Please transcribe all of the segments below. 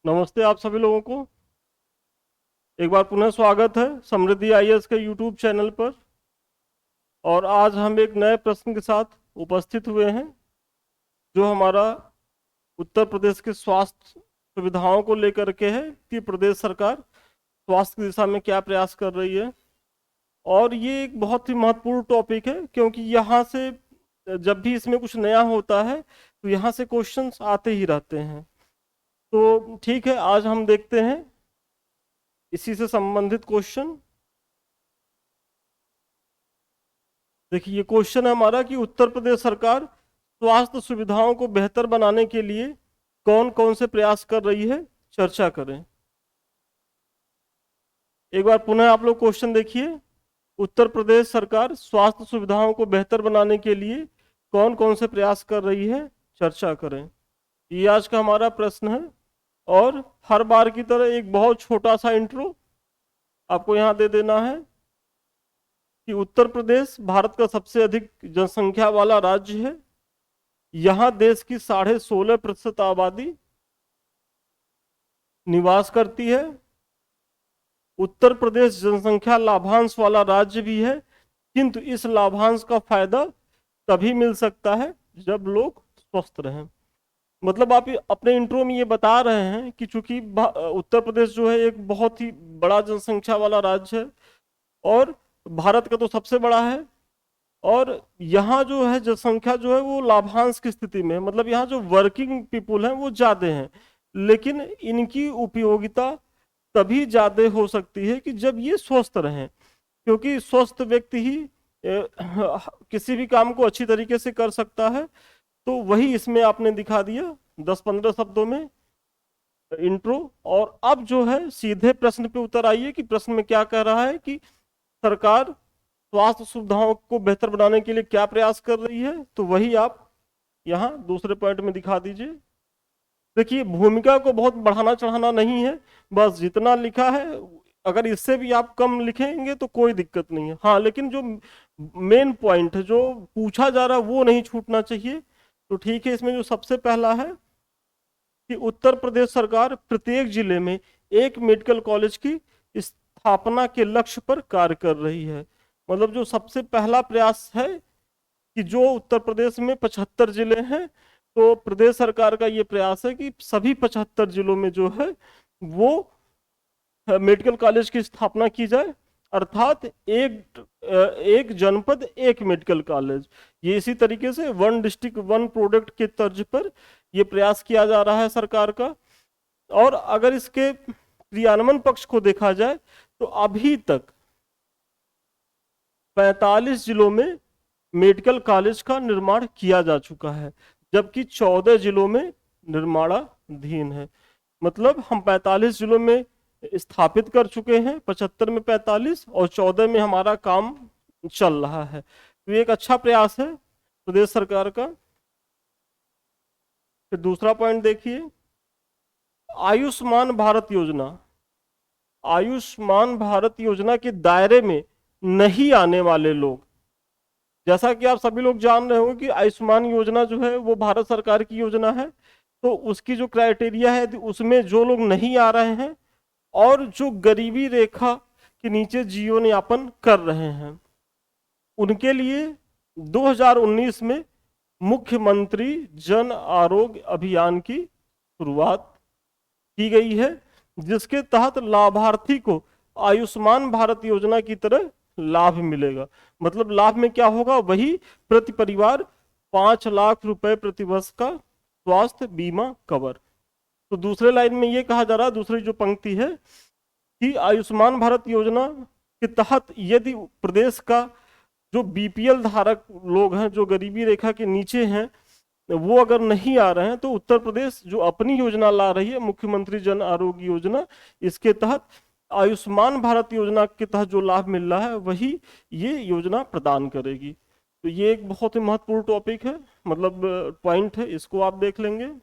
नमस्ते आप सभी लोगों को। एक बार पुनः स्वागत है समृद्धि आईएएस के यूट्यूब चैनल पर। और आज हम एक नए प्रश्न के साथ उपस्थित हुए हैं जो हमारा उत्तर प्रदेश के स्वास्थ्य सुविधाओं को लेकर के है कि प्रदेश सरकार स्वास्थ्य की दिशा में क्या प्रयास कर रही है। और ये एक बहुत ही महत्वपूर्ण टॉपिक है क्योंकि यहाँ से जब भी इसमें कुछ नया होता है तो यहाँ से क्वेश्चंस आते ही रहते हैं। तो ठीक है, आज हम देखते हैं इसी से संबंधित क्वेश्चन। देखिए, ये क्वेश्चन है हमारा कि उत्तर प्रदेश सरकार स्वास्थ्य सुविधाओं को बेहतर बनाने के लिए कौन कौन से प्रयास कर रही है, चर्चा करें। एक बार पुनः आप लोग क्वेश्चन देखिए। उत्तर प्रदेश सरकार स्वास्थ्य सुविधाओं को बेहतर बनाने के लिए कौन कौन से प्रयास कर रही है, चर्चा करें। ये आज का हमारा प्रश्न है। और हर बार की तरह एक बहुत छोटा सा इंट्रो आपको यहाँ दे देना है कि उत्तर प्रदेश भारत का सबसे अधिक जनसंख्या वाला राज्य है। यहाँ देश की 16.5% आबादी निवास करती है। उत्तर प्रदेश जनसंख्या लाभांश वाला राज्य भी है, किंतु इस लाभांश का फायदा तभी मिल सकता है जब लोग स्वस्थ रहें। मतलब आप अपने इंट्रो में ये बता रहे हैं कि चूंकि उत्तर प्रदेश जो है एक बहुत ही बड़ा जनसंख्या वाला राज्य है और भारत का तो सबसे बड़ा है। और यहाँ जो है जनसंख्या जो है वो लाभांश की स्थिति में है, मतलब यहाँ जो वर्किंग पीपुल हैं वो ज्यादा हैं, लेकिन इनकी उपयोगिता तभी ज्यादा हो सकती है कि जब ये स्वस्थ रहें, क्योंकि स्वस्थ व्यक्ति ही किसी भी काम को अच्छी तरीके से कर सकता है। तो वही इसमें आपने दिखा दिया 10-15 शब्दों में इंट्रो। और अब जो है सीधे प्रश्न पे उतर आइए कि प्रश्न में क्या कह रहा है कि सरकार स्वास्थ्य सुविधाओं को बेहतर बनाने के लिए क्या प्रयास कर रही है। तो वही आप यहाँ दूसरे पॉइंट में दिखा दीजिए। देखिए, भूमिका को बहुत बढ़ाना चढ़ाना नहीं है, बस जितना लिखा है अगर इससे भी आप कम लिखेंगे तो कोई दिक्कत नहीं है। हाँ, लेकिन जो मेन पॉइंट है जो पूछा जा रहा है वो नहीं छूटना चाहिए। तो ठीक है, इसमें जो सबसे पहला है कि उत्तर प्रदेश सरकार प्रत्येक जिले में एक मेडिकल कॉलेज की स्थापना के लक्ष्य पर कार्य कर रही है। मतलब जो सबसे पहला प्रयास है कि जो उत्तर प्रदेश में 75 जिले हैं, तो प्रदेश सरकार का ये प्रयास है कि सभी 75 जिलों में जो है वो मेडिकल कॉलेज की स्थापना की जाए। अर्थात एक जनपद एक मेडिकल कॉलेज। ये इसी तरीके से वन डिस्ट्रिक्ट वन प्रोडक्ट के तर्ज पर ये प्रयास किया जा रहा है सरकार का। और अगर इसके क्रियान्वयन पक्ष को देखा जाए तो अभी तक 45 जिलों में मेडिकल कॉलेज का निर्माण किया जा चुका है, जबकि 14 जिलों में निर्माणाधीन है। मतलब हम 45 जिलों में स्थापित कर चुके हैं, 75 में 45 और 14 में हमारा काम चल रहा है। तो ये एक अच्छा प्रयास है प्रदेश सरकार का। फिर दूसरा पॉइंट देखिए, आयुष्मान भारत योजना। आयुष्मान भारत योजना के दायरे में नहीं आने वाले लोग, जैसा कि आप सभी लोग जान रहे हो कि आयुष्मान योजना जो है वो भारत सरकार की योजना है। तो उसकी जो क्राइटेरिया है उसमें जो लोग नहीं आ रहे हैं और जो गरीबी रेखा के नीचे जीवन यापन कर रहे हैं, उनके लिए 2019 में मुख्यमंत्री जन आरोग्य अभियान की शुरुआत की गई है, जिसके तहत लाभार्थी को आयुष्मान भारत योजना की तरह लाभ मिलेगा। मतलब लाभ में क्या होगा, वही प्रति परिवार 5 लाख रुपए प्रति वर्ष का स्वास्थ्य बीमा कवर। तो दूसरे लाइन में ये कहा जा रहा है, दूसरी जो पंक्ति है कि आयुष्मान भारत योजना के तहत यदि प्रदेश का जो बीपीएल धारक लोग हैं, जो गरीबी रेखा के नीचे हैं, वो अगर नहीं आ रहे हैं तो उत्तर प्रदेश जो अपनी योजना ला रही है मुख्यमंत्री जन आरोग्य योजना, इसके तहत आयुष्मान भारत योजना के तहत जो लाभ मिल रहा है वही ये योजना प्रदान करेगी। तो ये एक बहुत ही महत्वपूर्ण टॉपिक है, मतलब पॉइंट है, इसको आप देख लेंगे।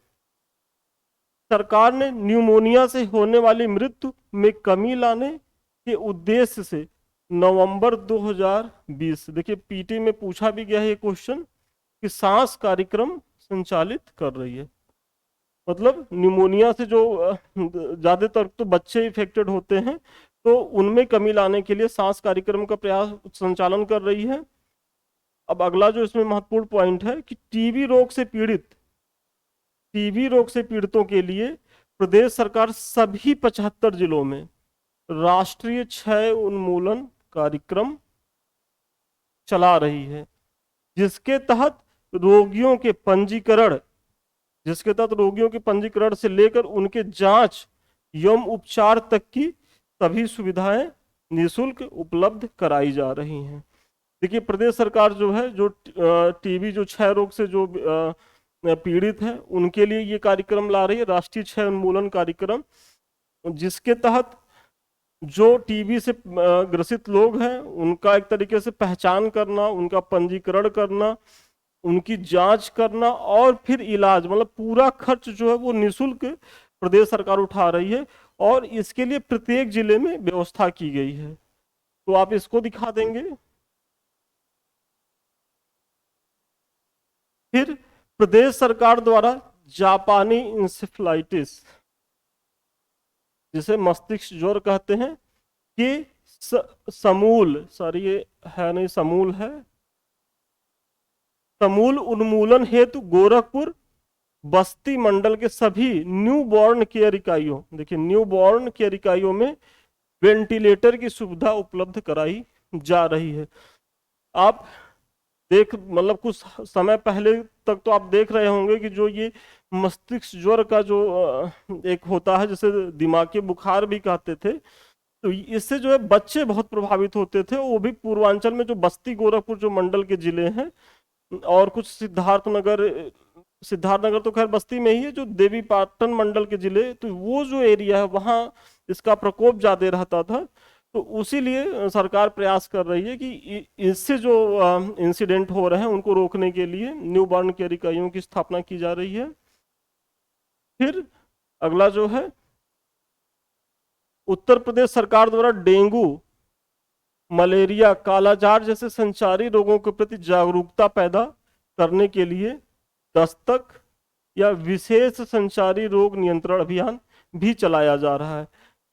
सरकार ने न्यूमोनिया से होने वाली मृत्यु में कमी लाने के उद्देश्य से नवंबर 2020, देखिए पीटी में पूछा भी गया है ये क्वेश्चन, कि सांस कार्यक्रम संचालित कर रही है। मतलब निमोनिया से जो ज्यादातर तो बच्चे इफेक्टेड होते हैं, तो उनमें कमी लाने के लिए सांस कार्यक्रम का प्रयास संचालन कर रही है। अब अगला जो इसमें महत्वपूर्ण पॉइंट है कि टीबी रोग से पीड़ितों के लिए प्रदेश सरकार सभी 75 जिलों में राष्ट्रीय क्षय उन्मूलन कार्यक्रम चला रही है, जिसके तहत रोगियों के पंजीकरण से लेकर उनके जांच एवं उपचार तक की सभी सुविधाएं निःशुल्क उपलब्ध कराई जा रही हैं। देखिए, प्रदेश सरकार जो है, जो टीबी जो क्षय रोग से जो पीड़ित है उनके लिए ये कार्यक्रम ला रही है, राष्ट्रीय क्षय उन्मूलन कार्यक्रम, जिसके तहत जो टीबी से ग्रसित लोग हैं उनका एक तरीके से पहचान करना, उनका पंजीकरण करना, उनकी जांच करना और फिर इलाज, मतलब पूरा खर्च जो है वो निःशुल्क प्रदेश सरकार उठा रही है, और इसके लिए प्रत्येक जिले में व्यवस्था की गई है। तो आप इसको दिखा देंगे। फिर प्रदेश सरकार द्वारा जापानी इंसेफ्लाइटिस, जिसे मस्तिष्क ज्वर कहते हैं, कि समूल, सॉरी ये है नहीं, समूल है, समूल उन्मूलन हेतु गोरखपुर बस्ती मंडल के सभी न्यू बॉर्न केयर इकाइयों, देखिए न्यू बॉर्न केयर इकाइयों में वेंटिलेटर की सुविधा उपलब्ध कराई जा रही है। आप मतलब कुछ समय पहले तक तो आप देख रहे होंगे कि जो ये मस्तिष्क ज्वर का जो एक होता है, जैसे दिमागी बुखार भी कहते थे, तो इससे जो है बच्चे बहुत प्रभावित होते थे, वो भी पूर्वांचल में जो बस्ती गोरखपुर जो मंडल के जिले हैं, और कुछ सिद्धार्थनगर तो खैर बस्ती में ही है, जो देवीपाटन मंडल के जिले, तो वो जो एरिया है वहाँ इसका प्रकोप ज्यादा रहता था। तो उसीलिए सरकार प्रयास कर रही है कि इससे जो इंसिडेंट हो रहे हैं उनको रोकने के लिए न्यू बॉर्न केयर इकाइयों की स्थापना की जा रही है। फिर अगला जो है, उत्तर प्रदेश सरकार द्वारा डेंगू, मलेरिया, कालाजार जैसे संचारी रोगों के प्रति जागरूकता पैदा करने के लिए दस्तक या विशेष संचारी रोग नियंत्रण अभियान भी चलाया जा रहा है।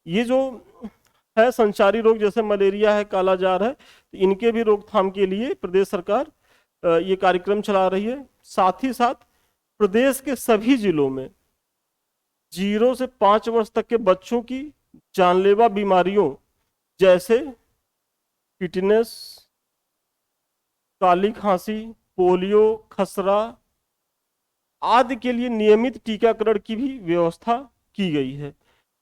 ये जो है संचारी रोग जैसे मलेरिया है, कालाजार है, तो इनके भी रोकथाम के लिए प्रदेश सरकार ये कार्यक्रम चला रही है। साथ ही साथ प्रदेश के सभी जिलों में 0 से 5 वर्ष तक के बच्चों की जानलेवा बीमारियों जैसे टिटनेस, काली खांसी, पोलियो, खसरा आदि के लिए नियमित टीकाकरण की भी व्यवस्था की गई है।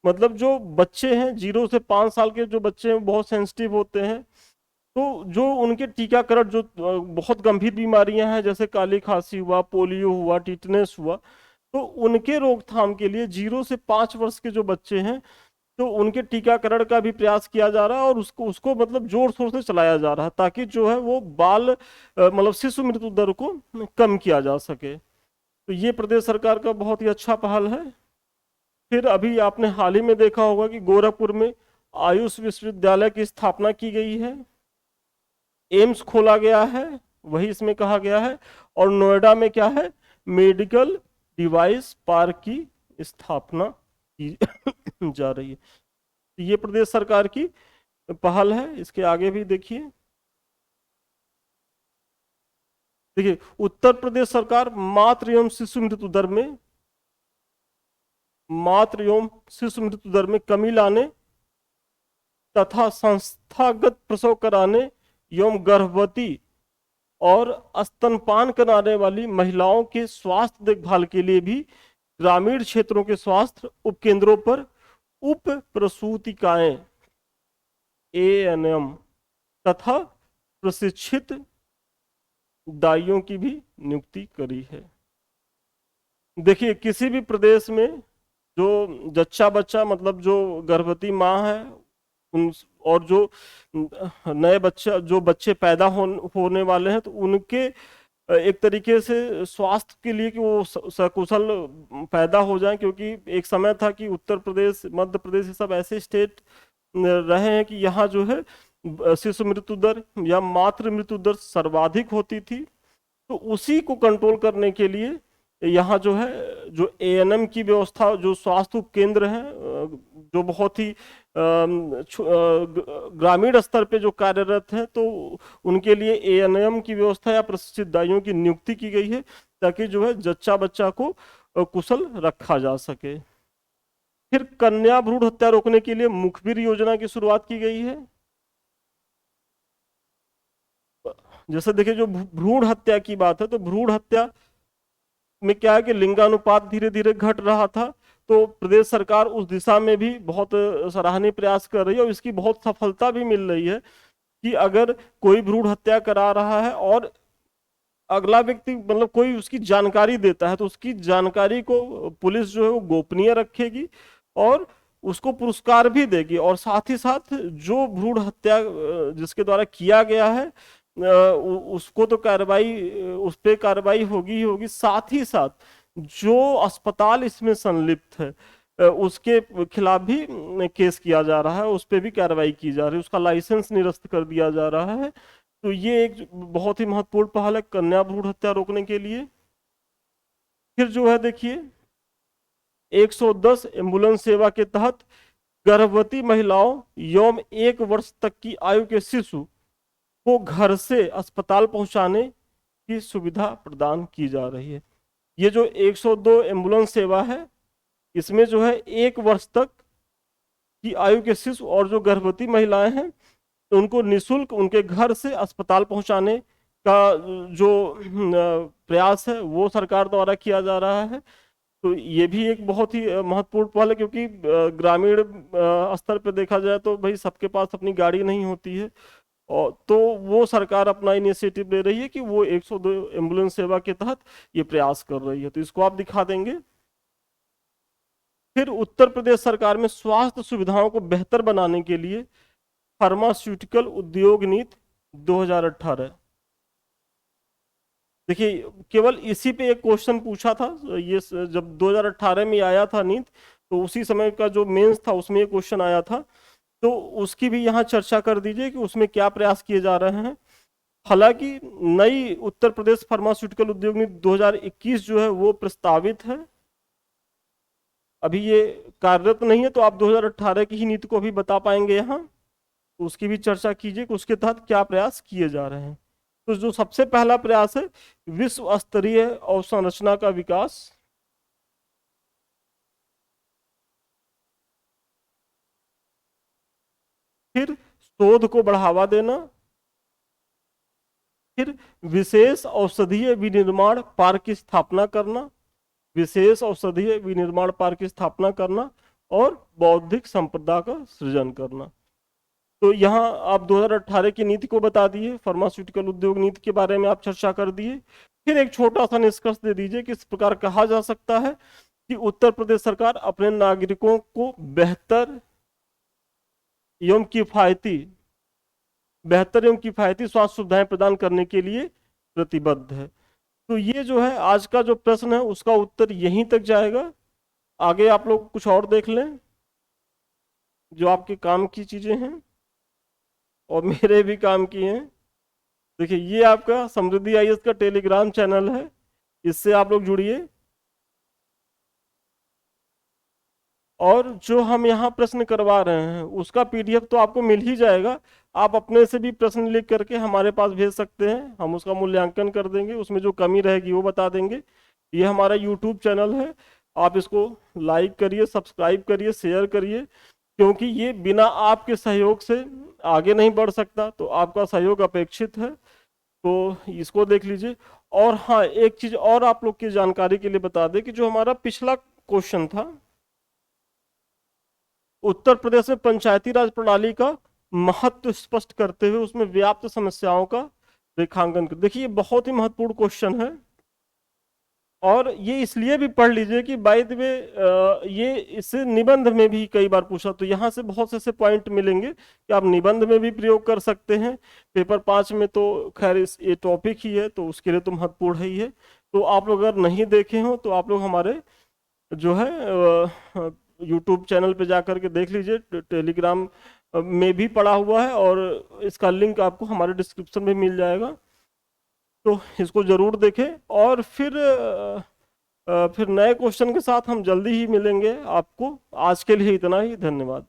मतलब जो बच्चे हैं 0 से 5 साल के जो बच्चे हैं बहुत सेंसिटिव होते हैं, तो जो उनके टीकाकरण, जो बहुत गंभीर बीमारियां हैं जैसे काली खांसी हुआ, पोलियो हुआ, टिटनेस हुआ, तो उनके रोकथाम के लिए 0 से 5 वर्ष के जो बच्चे हैं तो उनके टीकाकरण का भी प्रयास किया जा रहा है, और उसको मतलब जोर शोर से चलाया जा रहा है, ताकि जो है वो मतलब शिशु मृत्यु दर को कम किया जा सके। तो ये प्रदेश सरकार का बहुत ही अच्छा पहल है। फिर अभी आपने हाल ही में देखा होगा कि गोरखपुर में आयुष विश्वविद्यालय की स्थापना की गई है, एम्स खोला गया है, वही इसमें कहा गया है, और नोएडा में क्या है, मेडिकल डिवाइस पार्क की स्थापना की जा रही है। तो ये प्रदेश सरकार की पहल है। इसके आगे भी देखिए, उत्तर प्रदेश सरकार मातृ एवं शिशु मृत्यु दर में कमी लाने तथा संस्थागत प्रसव कराने एवं गर्भवती और स्तनपान कराने वाली महिलाओं के स्वास्थ्य देखभाल के लिए भी ग्रामीण क्षेत्रों के स्वास्थ्य उपकेंद्रों पर उप प्रसूतिकाएं ANM तथा प्रशिक्षित दाइयों की भी नियुक्ति करी है। देखिए, किसी भी प्रदेश में जो जच्चा बच्चा, मतलब जो गर्भवती माँ है, उन और जो नए बच्चे पैदा होने वाले हैं, तो उनके एक तरीके से स्वास्थ्य के लिए कि वो सकुशल पैदा हो जाएं, क्योंकि एक समय था कि उत्तर प्रदेश, मध्य प्रदेश, ये सब ऐसे स्टेट रहे हैं कि यहाँ जो है शिशु मृत्यु दर या मातृ मृत्यु दर सर्वाधिक होती थी। तो उसी को कंट्रोल करने के लिए यहाँ जो है जो एएनएम की व्यवस्था, जो स्वास्थ्य उपकेंद्र है जो बहुत ही ग्रामीण स्तर पे जो कार्यरत है, तो उनके लिए एएनएम की व्यवस्था या प्रशिक्षित दाइयों की नियुक्ति की गई है, ताकि जो है जच्चा बच्चा को कुशल रखा जा सके। फिर कन्या भ्रूण हत्या रोकने के लिए मुखबिर योजना की शुरुआत की गई है। जैसे देखिए, जो भ्रूण हत्या की बात है, तो भ्रूण हत्या में क्या है कि लिंगानुपात धीरे धीरे घट रहा था, तो प्रदेश सरकार उस दिशा में भी बहुत सराहनीय प्रयास कर रही है, और इसकी बहुत सफलता भी मिल रही है कि अगर कोई भ्रूण हत्या करा रहा है और अगला व्यक्ति मतलब कोई उसकी जानकारी देता है, तो उसकी जानकारी को पुलिस जो है वो गोपनीय रखेगी और उसको पुरस्कार भी देगी, और साथ ही साथ जो भ्रूण हत्या जिसके द्वारा किया गया है उसको तो कार्रवाई, उस पे कार्रवाई होगी ही होगी। साथ ही साथ जो अस्पताल इसमें संलिप्त है उसके खिलाफ भी केस किया जा रहा है, उस पे भी कार्रवाई की जा रही है, उसका लाइसेंस निरस्त कर दिया जा रहा है। तो ये एक बहुत ही महत्वपूर्ण पहल है कन्या भ्रूण हत्या रोकने के लिए। फिर जो है देखिए, 110 एम्बुलेंस सेवा के तहत गर्भवती महिलाओं एवं 1 वर्ष तक की आयु के शिशु को घर से अस्पताल पहुंचाने की सुविधा प्रदान की जा रही है। ये जो 102 एम्बुलेंस सेवा है, इसमें जो है 1 वर्ष तक की आयु के शिशु और जो गर्भवती महिलाएं हैं उनको निशुल्क उनके घर से अस्पताल पहुंचाने का जो प्रयास है वो सरकार द्वारा किया जा रहा है। तो ये भी एक बहुत ही महत्वपूर्ण पहल है, क्योंकि ग्रामीण स्तर पे देखा जाए तो भाई सबके पास अपनी गाड़ी नहीं होती है, और तो वो सरकार अपना इनिशिएटिव ले रही है कि वो 102 एम्बुलेंस सेवा के तहत ये प्रयास कर रही है। तो इसको आप दिखा देंगे। फिर उत्तर प्रदेश सरकार में स्वास्थ्य सुविधाओं को बेहतर बनाने के लिए फार्मास्यूटिकल उद्योग नीति 2018। देखिए, केवल इसी पे एक क्वेश्चन पूछा था, ये जब 2018 में आया था नीति, तो उसी समय का जो मेंस था उसमें ये क्वेश्चन आया था, तो उसकी भी यहाँ चर्चा कर दीजिए कि उसमें क्या प्रयास किए जा रहे हैं। हालांकि नई उत्तर प्रदेश फार्मास्यूटिकल उद्योग नीति 2021 जो है वो प्रस्तावित है, अभी ये कार्यरत नहीं है, तो आप 2018 की ही नीति को भी बता पाएंगे यहाँ, तो उसकी भी चर्चा कीजिए कि उसके तहत क्या प्रयास किए जा रहे हैं। तो जो सबसे पहला प्रयास है विश्व स्तरीय अवसंरचना का विकास, फिर शोध को बढ़ावा देना, फिर विशेष औषधीय विनिर्माण पार्क की स्थापना करना, विशेष औषधीय विनिर्माण पार्क की स्थापना करना, और बौद्धिक संपदा का सृजन करना। तो यहाँ आप 2018 की नीति को बता दिए, फार्मास्यूटिकल उद्योग नीति के बारे में आप चर्चा कर दिए। फिर एक छोटा सा निष्कर्ष दे दीजिए कि इस प्रकार कहा जा सकता है कि उत्तर प्रदेश सरकार अपने नागरिकों को बेहतर एवं किफायती स्वास्थ्य सुविधाएं प्रदान करने के लिए प्रतिबद्ध है। तो ये जो है आज का जो प्रश्न है उसका उत्तर यहीं तक जाएगा। आगे आप लोग कुछ और देख लें जो आपके काम की चीजें हैं और मेरे भी काम की हैं। देखिए, ये आपका समृद्धि आईएएस का टेलीग्राम चैनल है, इससे आप लोग जुड़िए, और जो हम यहाँ प्रश्न करवा रहे हैं उसका पीडीएफ तो आपको मिल ही जाएगा। आप अपने से भी प्रश्न लिख करके हमारे पास भेज सकते हैं, हम उसका मूल्यांकन कर देंगे, उसमें जो कमी रहेगी वो बता देंगे। ये हमारा यूट्यूब चैनल है, आप इसको लाइक करिए, सब्सक्राइब करिए, शेयर करिए, क्योंकि ये बिना आपके सहयोग से आगे नहीं बढ़ सकता, तो आपका सहयोग अपेक्षित है। तो इसको देख लीजिए। और हाँ, एक चीज और आप लोग की जानकारी के लिए बता दें कि जो हमारा पिछला क्वेश्चन था उत्तर प्रदेश में पंचायती राज प्रणाली का महत्व स्पष्ट करते हुए उसमें व्याप्त समस्याओं का रेखांकन कर, देखिए ये बहुत ही महत्वपूर्ण क्वेश्चन है, और ये इसलिए भी पढ़ लीजिए कि बाय द वे ये इससे निबंध में भी कई बार पूछा, तो यहाँ से बहुत से ऐसे पॉइंट मिलेंगे कि आप निबंध में भी प्रयोग कर सकते हैं। पेपर 5 में तो खैर ये टॉपिक ही है, तो उसके लिए तो महत्वपूर्ण है ही है। तो आप लोग अगर नहीं देखे हो तो आप लोग हमारे जो है यूट्यूब चैनल पे जा करके देख लीजिए, टेलीग्राम में भी पड़ा हुआ है, और इसका लिंक आपको हमारे डिस्क्रिप्शन में मिल जाएगा, तो इसको जरूर देखें। और फिर फिर नए क्वेश्चन के साथ हम जल्दी ही मिलेंगे आपको। आज के लिए इतना ही, धन्यवाद।